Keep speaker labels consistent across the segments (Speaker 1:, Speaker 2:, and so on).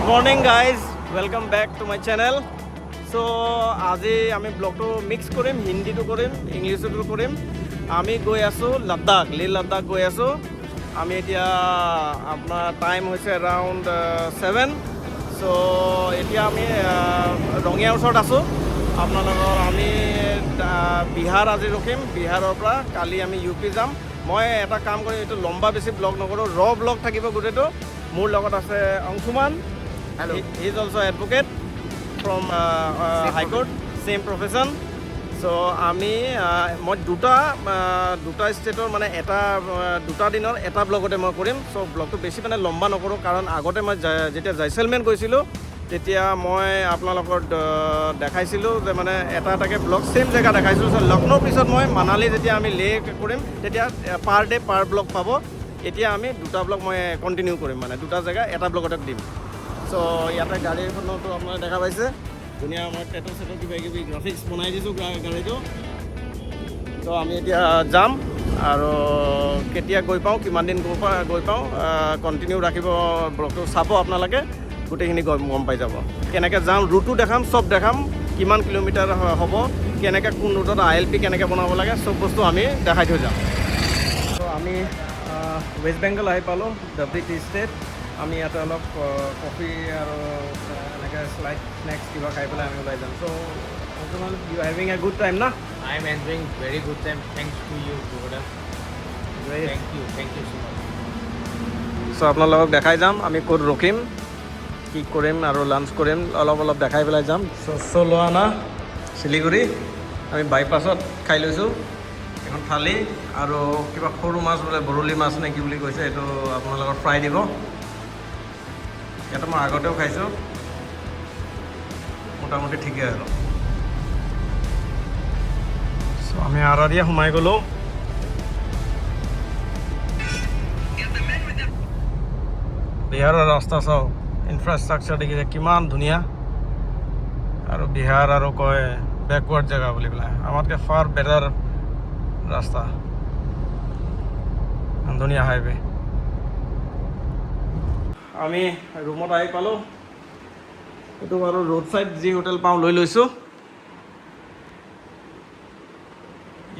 Speaker 1: Morning guys, welcome back to my channel. So' আজি আমি ব্লগটো mix কৰিম, হিন্দীটো কৰিম, ইংলিছতো কৰিম। আমি গৈ আছোঁ লাডাখ, লেহ লাডাখ গৈ আছোঁ। আমি এতিয়া আপোনাৰ টাইম হৈছে এৰাউণ্ড 7। চ' এতিয়া আমি ৰঙিয়াৰ ওচৰত আছোঁ। আপোনালোকৰ আমি বিহাৰ আজি ৰখিম, বিহাৰৰ পৰা কালি আমি ইউ পি যাম। মই এটা কাম কৰিম, এইটো লম্বা বেছি ব্লগ নকৰোঁ, ব্লগ থাকিব গোটেইটো। মোৰ লগত আছে Anshuman. Hello. He is also advocate from High Court, same profession. So আমি মই দুটা ষ্টেটৰ মানে দুটা দিনৰ এটা ব্লগতে মই কৰিম। চ' ব্লগটো বেছি মানে লম্বা নকৰোঁ, কাৰণ আগতে মই যেতিয়া জয়ছেলমেৰ গৈছিলোঁ তেতিয়া মই আপোনালোকৰ দেখাইছিলোঁ যে মানে এটাকে ব্লগ ছেইম জেগা দেখাইছিলোঁ। চ' লক্ষ্ণৌৰ পিছত মই মানালী যেতিয়া আমি লেহ কৰিম তেতিয়া পাৰ ডে পাৰ ব্লগ পাব। এতিয়া আমি দুটা ব্লগ মই কণ্টিনিউ কৰিম, মানে দুটা জেগা এটা ব্লগতে দিম। চ' ইয়াতে গাড়ীখনতো আপোনালোকে দেখা পাইছে, ধুনীয়া মই টেটু কিবাকিবি গ্ৰাফিক্স বনাই দিছোঁ গাড়ীটো। ত' আমি এতিয়া যাম আৰু কেতিয়া গৈ পাওঁ, কিমান দিন গৈ পাওঁ, কণ্টিনিউ ৰাখিব, ব্লগটো চাব আপোনালোকে, গোটেইখিনি গম পাই যাব। কেনেকৈ যাম, ৰুটো দেখাম, চব দেখাম, কিমান কিলোমিটাৰ হ'ব, কেনেকৈ কোন ৰুটত ILP কেনেকৈ বনাব লাগে, চব বস্তু আমি দেখাই থৈ যাম। ত' আমি ৱেষ্ট বেংগল আহি পালোঁ, WT ষ্টেট। আমি ইয়াতে অলপ কফি আৰু এনেকৈ স্লাইড স্নেক্স কিবা খাই পেলাই আমি ওলাই যাম। So' you having a good time না?
Speaker 2: I am enjoying very good time. Thanks to you, brother. Thank you so much.
Speaker 1: চ' আপোনালোকক দেখাই যাম আমি ক'ত ৰখিম, কি কৰিম আৰু লাঞ্চ কৰিম, অলপ দেখাই পেলাই যাম। চ' লোৱা না শিলিগুৰি, আমি বাইপাছত খাই লৈছোঁ এখন থালি আৰু কিবা সৰু মাছ বোলে বৰলি মাছ নে কি বুলি কৈছে, এইটো আপোনালোকৰ ফ্ৰাই দিব। ইয়াতে মই আগতেও খাইছোঁ, মোটামুটি ঠিকেই আৰু। চ' আমি আৰাৰিয়া সোমাই গ'লোঁ। বিহাৰৰ ৰাস্তা চাওক, ইনফ্ৰাষ্ট্ৰাকচাৰ দেখিছে কিমান ধুনীয়া। আৰু বিহাৰ আৰু কয় বেকৱাৰ্ড জেগা বুলি পেলাই, আমাতকৈ ফাৰ বেটাৰ ৰাস্তা, ধুনীয়া হাইৱে। আমি ৰুমত আহি পালোঁ। এইটো বাৰু ৰোড ছাইড যি হোটেল পাওঁ লৈ লৈছোঁ।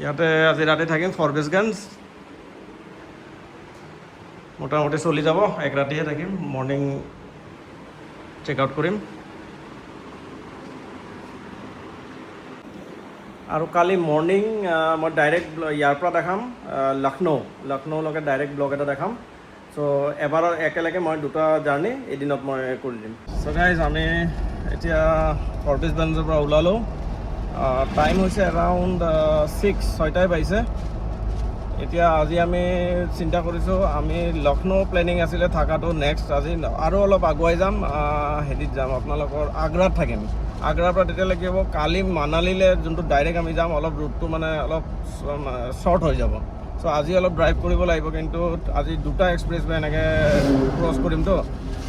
Speaker 1: ইয়াতে আজি ৰাতি থাকিম, ফৰবেছগঞ্জ। মোটামুটি চলি যাব, এক ৰাতিহে থাকিম, মৰ্ণিং চেক আউট কৰিম। আৰু কালি মৰ্ণিং মই ডাইৰেক্ট ইয়াৰ পৰা দেখাম লক্ষ্ণৌলৈকে ডাইৰেক্ট ব্লগ এটা দেখাম। চ' এবাৰৰ একেলগে মই দুটা জাৰ্ণি এদিনত মই কৰি দিম। চ' গাইজ, আমি এতিয়া ফৰবেছগঞ্জৰ পৰা ওলালোঁ। টাইম হৈছে এৰাউণ্ড 6টাই বাজিছে। এতিয়া আজি আমি চিন্তা কৰিছোঁ, আমি লক্ষ্ণৌ প্লেনিং আছিলে থকাটো নেক্সট। আজি আৰু অলপ আগুৱাই যাম, হেৰিত যাম, আপোনালোকৰ আগ্ৰাত থাকিম। আগ্ৰাৰ পৰা তেতিয়ালৈকে হ'ব কালি মানালীলৈ যোনটো ডাইৰেক্ট আমি যাম, অলপ ৰুটটো মানে অলপ শ্বৰ্ট হৈ যাব। চ' আজি অলপ ড্ৰাইভ কৰিব লাগিব, কিন্তু আজি দুটা এক্সপ্ৰেছৱে এনেকৈ ক্ৰছ কৰিমতো,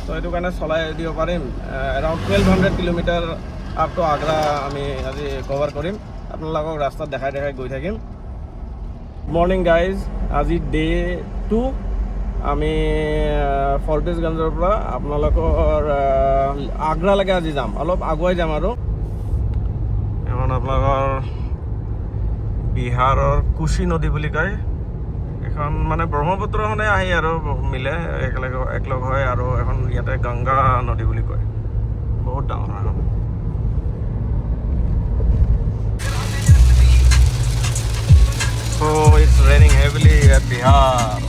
Speaker 1: ত' সেইটো কাৰণে চলাই দিব পাৰিম। Around 1200 kilometre up to Agra আমি আজি কভাৰ কৰিম, আপোনালোকক ৰাস্তাত দেখাই গৈ থাকিম। মৰ্ণিং গাইজ, আজি ডে 2। আমি ফৰবেছগঞ্জৰ পৰা আপোনালোকৰ আগ্ৰালৈকে আজি যাম, অলপ আগুৱাই যাম। আৰু এখন আপোনালোকৰ বিহাৰৰ কোচি নদী বুলি কয়, এখন মানে ব্ৰহ্মপুত্ৰখনে আহি আৰু মিলে একলগ হয়, আৰু এখন ইয়াতে গংগা নদী বুলি কয়, বহুত ডাঙৰ এখন। So it's raining heavily at Bihar.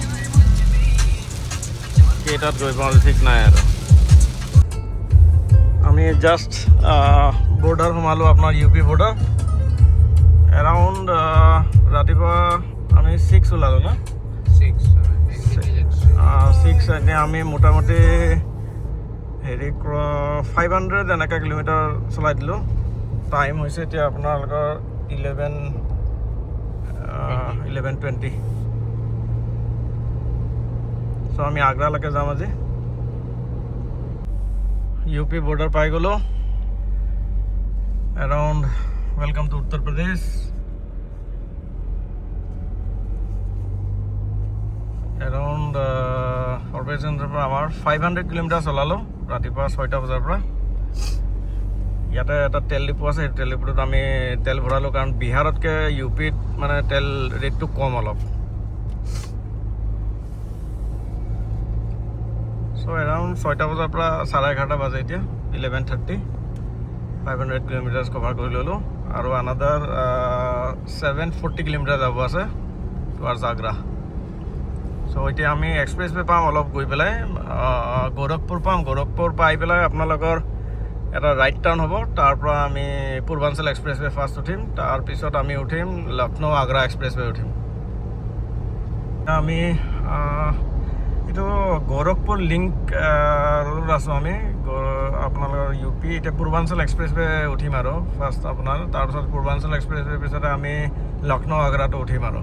Speaker 1: কেইটাত গৈ পাওঁ ঠিক নাই আৰু। আমি জাষ্ট বৰ্ডাৰ সোমালোঁ, আপোনাৰ UP বৰ্ডাৰ। এৰাউণ্ড ৰাতিপুৱা আমি 6 ওলালোঁ না, 6 এতিয়া আমি মোটামুটি 500 এনেকৈ কিলোমিটাৰ চলাই দিলোঁ। টাইম হৈছে এতিয়া আপোনালোকৰ 11:20। চ' আমি আগ্ৰালৈকে যাম আজি। UP বৰ্ডাৰ পাই গ'লোঁ। Around welcome to Uttar Pradesh. Around সৰবেৰী চেণ্টাৰৰ পৰা আমাৰ 500 কিলোমিটাৰ চলালোঁ ৰাতিপুৱা 6টা বজাৰ পৰা। ইয়াতে এটা তেল ডিপু আছে, সেই তেল ডিপুটোত আমি তেল ভৰালোঁ, কাৰণ বিহাৰতকৈ ইউ পিত মানে তেল ৰেটটো কম অলপ। চ' এৰাউণ্ড 6টা বজাৰ পৰা 11:30 বাজে এতিয়া 11:30। 500 কিলোমিটাৰ্ছ কভাৰ কৰি ল'লোঁ আৰু আনাদাৰ 740 কিলোমিটাৰ যাব আছে টুৱাৰ্ডছ আগ্ৰা। চ' এতিয়া আমি এক্সপ্ৰেছৱে পাম অলপ গৈ পেলাই, গোৰখপুৰ পাম। গোৰখপুৰ পাই পেলাই আপোনালোকৰ এটা ৰাইট টাৰ্ণ হ'ব, তাৰ পৰা আমি পূৰ্বাঞ্চল এক্সপ্ৰেছৱে ফাৰ্ষ্ট উঠিম, তাৰপিছত আমি উঠিম লক্ষ্ণৌ আগ্ৰা এক্সপ্ৰেছৱে উঠিম। আমি এইটো গোৰখপুৰ লিংক ৰোড আছোঁ আমি, আপোনালোকৰ ইউ পি। এতিয়া পূৰ্বাঞ্চল এক্সপ্ৰেছৱে উঠিম আৰু ফাৰ্ষ্ট আপোনাৰ, তাৰপিছত পূৰ্বাঞ্চল এক্সপ্ৰেছৱে পিছতে আমি লক্ষ্ণৌ আগ্ৰাটো উঠিম আৰু।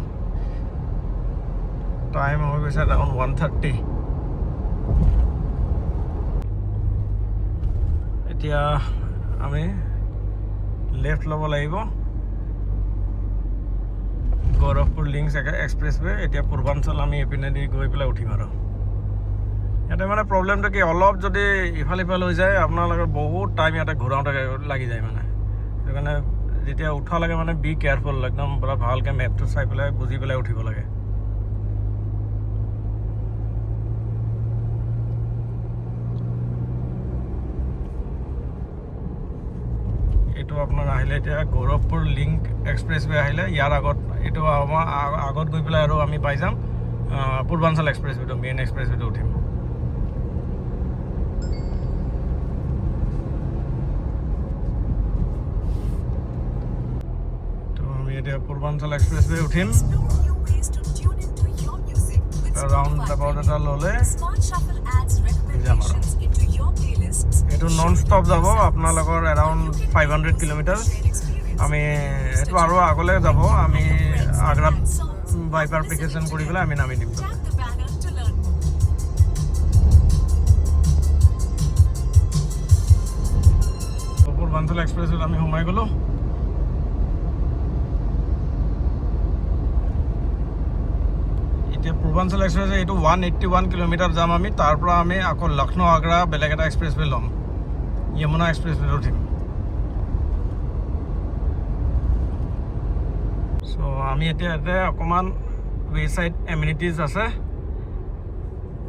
Speaker 1: টাইম হৈ গৈছে এৰাউণ্ড 1:30। এতিয়া আমি লেফ্ট ল'ব লাগিব গোৰখপুৰ লিংক এক্সপ্ৰেছৱে। এতিয়া পূৰ্বাঞ্চল আমি এইপিনেদি গৈ পেলাই উঠিম আৰু। ইয়াতে মানে প্ৰব্লেমটো কি, অলপ যদি ইফাল সিফাল হৈ যায় আপোনালোকৰ বহুত টাইম ইয়াতে ঘূৰাওঁতে লাগি যায় মানে। সেইটো কাৰণে যেতিয়া উঠা লাগে মানে বি কেয়াৰফুল, একদম পুৰা ভালকৈ মেপটো চাই পেলাই বুজি পেলাই উঠিব লাগে। এইটো আপোনাৰ আহিলে এতিয়া গোৰখপুৰ লিংক এক্সপ্ৰেছৱে আহিলে, ইয়াৰ আগত এইটো আমাৰ আগত গৈ পেলাই আৰু আমি পাই যাম পূৰ্বাঞ্চল এক্সপ্ৰেছৱেটো, মেইন এক্সপ্ৰেছৱেটো উঠিম। তো আমি এতিয়া পূৰ্বাঞ্চল এক্সপ্ৰেছৱে উঠিম। ৰাউণ্ড এবাউট এটা ল'লে যাম আৰু। এইটো নন ষ্টপ যাব আপোনালোকৰ এৰাউণ্ড 500 কিলোমিটাৰ। আমি এইটো আৰু আগলৈ যাব, আমি আগ্ৰাত বাইপাৰফিকেশ্যন কৰি পেলাই আমি নামি দিম। পূৰ্বাঞ্চল এক্সপ্ৰেছত আমি সোমাই গ'লোঁ। এতিয়া পূৰ্বাঞ্চল এক্সপ্ৰেছ এইটো 181 কিলোমিটাৰ যাম আমি, তাৰ পৰা আমি আকৌ লক্ষ্ণৌ আগ্ৰা বেলেগ এটা এক্সপ্ৰেছৱে ল'ম, য়মুনা এক্সপ্ৰেছৱে উঠিম। চ' আমি এতিয়া ইয়াতে অকণমান ৱে চাইড এমিনিটিজ আছে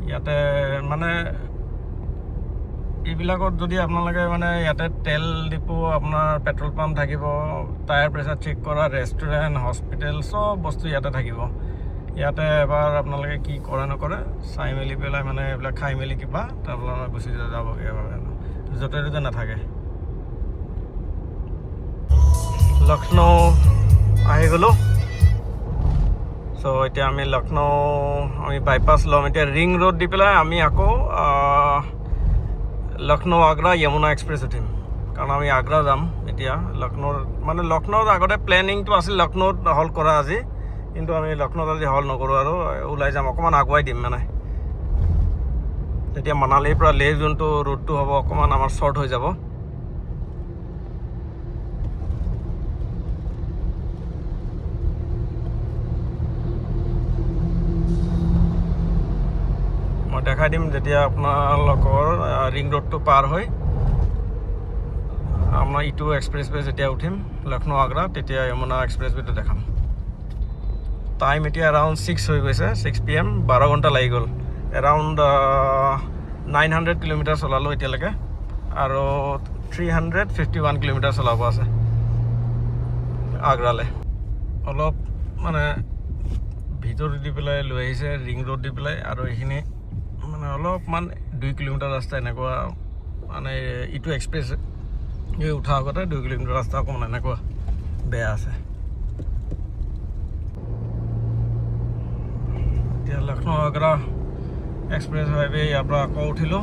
Speaker 1: ইয়াতে, মানে এইবিলাকত যদি আপোনালোকে মানে ইয়াতে তেল ডিপু, আপোনাৰ পেট্ৰল পাম্প থাকিব, টায়াৰ প্ৰেছাৰ চেক কৰা, ৰেষ্টুৰেণ্ট, হস্পিটেল, চব বস্তু ইয়াতে থাকিব। ইয়াতে এবাৰ আপোনালোকে কি কৰে নকৰে চাই মেলি পেলাই মানে এইবিলাক খাই মেলি কিবা তাৰপৰা গুচি যাবগৈ, য'তে ত'তে নাথাকে। লক্ষ্ণৌ আহি গ'লোঁ। চ' এতিয়া আমি লক্ষ্ণৌ আমি বাইপাছ ল'ম। এতিয়া ৰিং ৰোড দি পেলাই আমি আকৌ লক্ষ্ণৌ আগ্ৰা য়মুনা এক্সপ্ৰেছ উঠিম, কাৰণ আমি আগ্ৰা যাম এতিয়া। লক্ষ্ণৌত আগতে প্লেনিংটো আছিল লক্ষ্ণৌত হল্ট কৰা আজি, কিন্তু আমি লক্ষ্ণৌত আজি হল্ট নকৰোঁ আৰু ওলাই যাম, অকণমান আগুৱাই দিম মানে। তেতিয়া মানালীৰ পৰা লেহ যোনটো ৰুটটো হ'ব অকণমান আমাৰ শ্বৰ্ট হৈ যাব। মই দেখাই দিম যেতিয়া আপোনালোকৰ ৰিং ৰোডটো পাৰ হৈ আপোনাৰ ইটো এক্সপ্ৰেছৱে যেতিয়া উঠিম লক্ষ্ণৌ আগ্ৰা, তেতিয়া য়মুনা এক্সপ্ৰেছৱেটো দেখাম। টাইম এতিয়া এৰাউণ্ড 6 হৈ গৈছে, 6 PM, 12 ঘণ্টা লাগি গ'ল। এৰাউণ্ড 900 কিলোমিটাৰ চলালোঁ এতিয়ালৈকে আৰু 351 কিলোমিটাৰ চলাব আছে আগ্ৰালৈ। অলপ মানে ভিতৰত দি পেলাই লৈ আহিছে ৰিং ৰোড দি পেলাই, আৰু এইখিনি মানে অলপমান 2 কিলোমিটাৰ ৰাস্তা এনেকুৱা, মানে ইটো এক্সপ্ৰেছ উঠা আগতে 2 কিলোমিটাৰ ৰাস্তা অকণমান এনেকুৱা বেয়া আছে। এতিয়া লক্ষ্ণৌ আগ্ৰা এক্সপ্ৰেছ হাইৱে ইয়াৰ পৰা আকৌ উঠিলোঁ।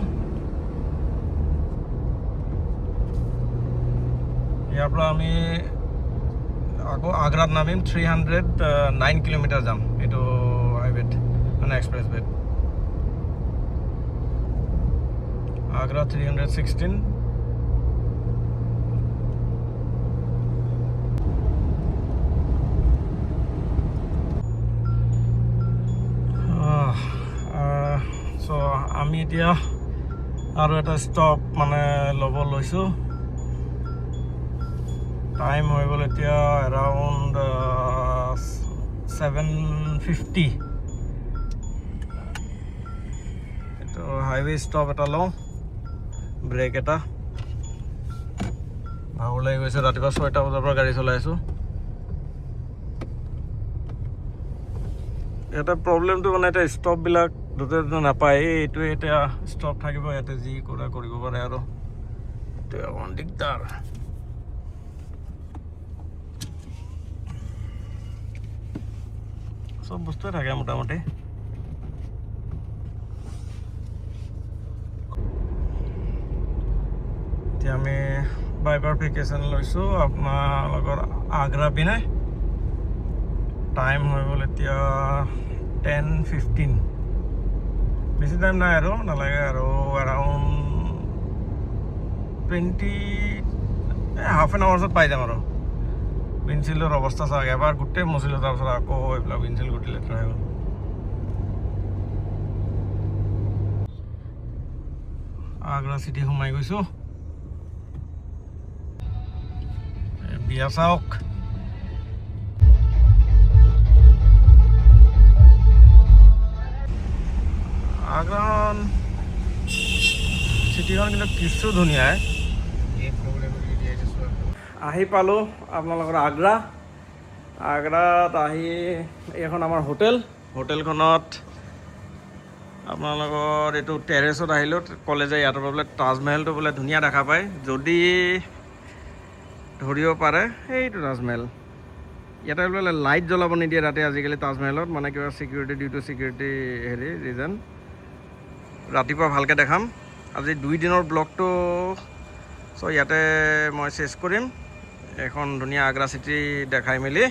Speaker 1: ইয়াৰ পৰা আমি আকৌ আগ্ৰাত নামিম, 309 কিলোমিটাৰ যাম এইটো হাইৱেত, মানে এক্সপ্ৰেছৱেত। আগ্ৰা 316। চ' আমি এতিয়া আৰু এটা ষ্টপ মানে ল'ব লৈছোঁ টাইম হৈ গ'ল এতিয়া এৰাউণ্ড 7:50 এইটো হাইৱে ষ্টপ এটা লওঁ ব্ৰেক এটা ভাগৰ লাগি গৈছে ৰাতিপুৱা 6টা বজাৰ পৰা গাড়ী চলাই আছোঁ ইয়াতে প্ৰব্লেমটো মানে এতিয়া ষ্টপবিলাক দুটা নাপায় এইটোৱে এতিয়া ষ্টপ থাকিব ইয়াতে যি কৰা কৰিব পাৰে আৰু এইটোৱে অকণমান দিগদাৰ সব বস্তুৱে থাকে মোটামুটি এতিয়া আমি বাইফাৰ্ফিকেশ্যন লৈছোঁ আপোনালোকৰ আগ্ৰা পিনে টাইম হৈ গ'ল এতিয়া 10:15 বেছি টাইম নাই আৰু নালাগে আৰু এৰাউণ্ড হাফ এন আৱাৰ্ছত পাই যাম আৰু উইণ্ডশ্বিল্ডৰ অৱস্থা চাওক এবাৰ গোটেই মচিলোঁ তাৰপিছত আকৌ এইবিলাক উইণ্ডশ্বিল্ড গোটেই লেতেৰা হৈ গ'ল আগ্ৰা চিটি সোমাই গৈছোঁ বিয়া চাওক আগ্ৰাখন চিটিখন কিন্তু কিছু ধুনীয়া আহি পালোঁ আপোনালোকৰ আগ্ৰাত আহি এইখন আমাৰ হোটেলখনত আপোনালোকৰ এইটো টেৰেছত আহিলোঁ ক'লে যে ইয়াৰ পৰা বোলে তাজমহলটো বোলে ধুনীয়া দেখা পায় যদি ধৰিব পাৰে সেইটো তাজমহল ইয়াতে বোলে লাইট জ্বলাব নিদিয়ে ৰাতি আজিকালি তাজমহলত মানে কিবা চিকিউৰিটি হেৰি ৰিজন ৰাতিপুৱা ভালকৈ দেখাম আজি 2 দিনৰ ব্লগটো চ' ইয়াতে মই চেছ কৰিম এখন ধুনীয়া আগ্ৰা চিটি দেখাই মেলি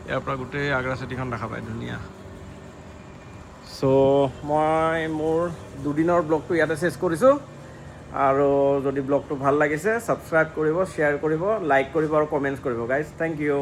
Speaker 1: ইয়াৰ পৰা গোটেই আগ্ৰা চিটিখন দেখা পায় ধুনীয়া চ' মই মোৰ 2 দিনৰ ব্লগটো ইয়াতে চেছ কৰিছোঁ আৰু যদি ব্লগটো ভাল লাগিছে ছাবস্ক্ৰাইব কৰিব শ্বেয়াৰ কৰিব লাইক কৰিব আৰু কমেণ্টছ কৰিব গাইজ থেংক ইউ